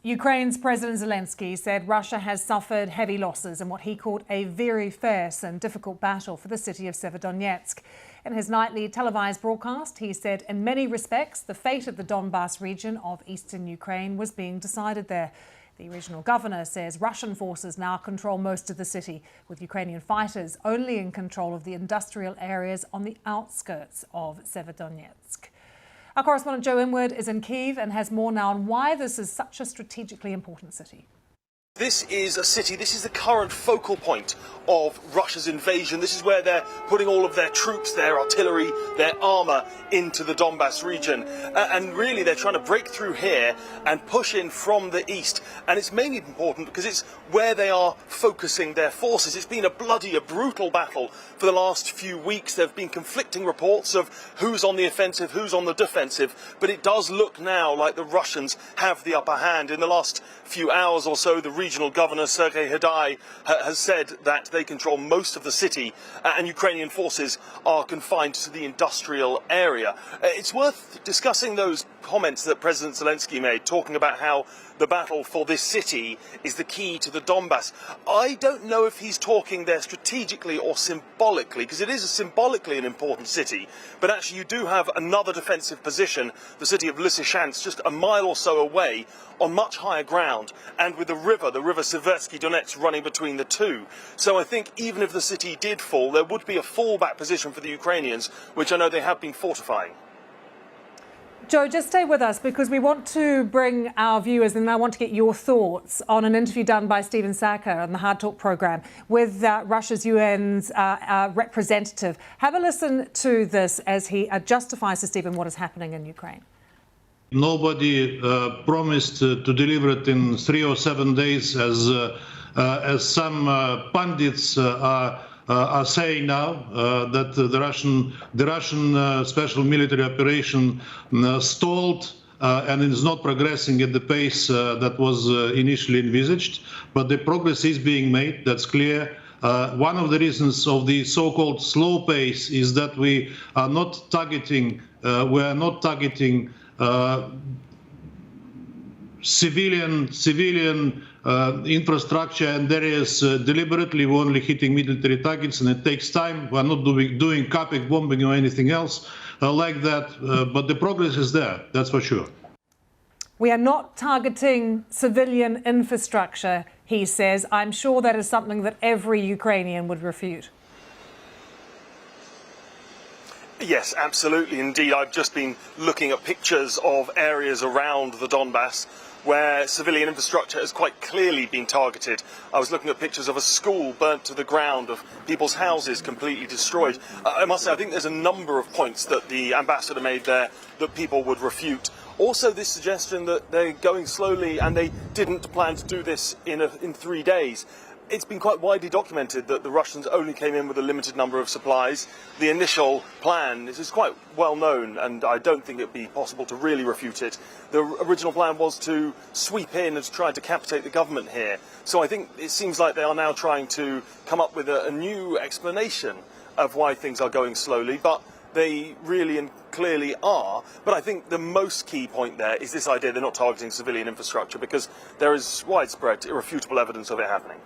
Ukraine's President Zelensky said Russia has suffered heavy losses in what he called a very fierce and difficult battle for the city of Severodonetsk. In his nightly televised broadcast, he said in many respects the fate of the Donbas region of eastern Ukraine was being decided there. The regional governor says Russian forces now control most of the city, with Ukrainian fighters only in control of the industrial areas on the outskirts of Severodonetsk. Our correspondent Joe Inwood is in Kyiv and has more now on why this is such a strategically important city. This is a city, this is the current focal point of Russia's invasion. This is where they're putting all of their troops, their artillery, their armour into the Donbas region. And really they're trying to break through here and push in from the east. And it's mainly important because it's where they are focusing their forces. It's been a brutal battle for the last few weeks. There have been conflicting reports of who's on the offensive, who's on the defensive. But it does look now like the Russians have the upper hand. In the last few hours or so, the regional governor, Severodonetsk, has said that they control most of the city and Ukrainian forces are confined to the industrial area. It's worth discussing those comments that President Zelensky made, talking about how the battle for this city is the key to the Donbas. I don't know if he's talking there strategically or symbolically, because it is symbolically an important city, but actually you do have another defensive position, the city of Lysychansk, just a mile or so away, on much higher ground, and with the river Severodonetsk running between the two. So I think even if the city did fall, there would be a fallback position for the Ukrainians, which I know they have been fortifying. Joe, just stay with us because we want to bring our viewers, and I want to get your thoughts on an interview done by Stephen Saka on the Hard Talk programme with Russia's UN's representative. Have a listen to this as he justifies to Stephen what is happening in Ukraine. Nobody promised to deliver it in 3 or 7 days, as some pundits are saying now, that the Russian special military operation stalled and is not progressing at the pace that was initially envisaged. But the progress is being made, that's clear. One of the reasons of the so-called slow pace is that we are not targeting civilian infrastructure and areas deliberately. We're only hitting military targets, and it takes time. We're not doing carpet bombing or anything else like that, but the progress is there, that's for sure. We are not targeting civilian infrastructure, he says. I'm sure that is something that every Ukrainian would refute. Yes, absolutely. Indeed, I've just been looking at pictures of areas around the Donbas where civilian infrastructure has quite clearly been targeted. I was looking at pictures of a school burnt to the ground, of people's houses completely destroyed. I must say, I think there's a number of points that the ambassador made there that people would refute. Also, this suggestion that they're going slowly and they didn't plan to do this in 3 days. It's been quite widely documented that the Russians only came in with a limited number of supplies. The initial plan, this is quite well known, and I don't think it would be possible to really refute it. The original plan was to sweep in and to try to decapitate the government here. So I think it seems like they are now trying to come up with a new explanation of why things are going slowly, but they really and clearly are. But I think the most key point there is this idea they're not targeting civilian infrastructure, because there is widespread, irrefutable evidence of it happening.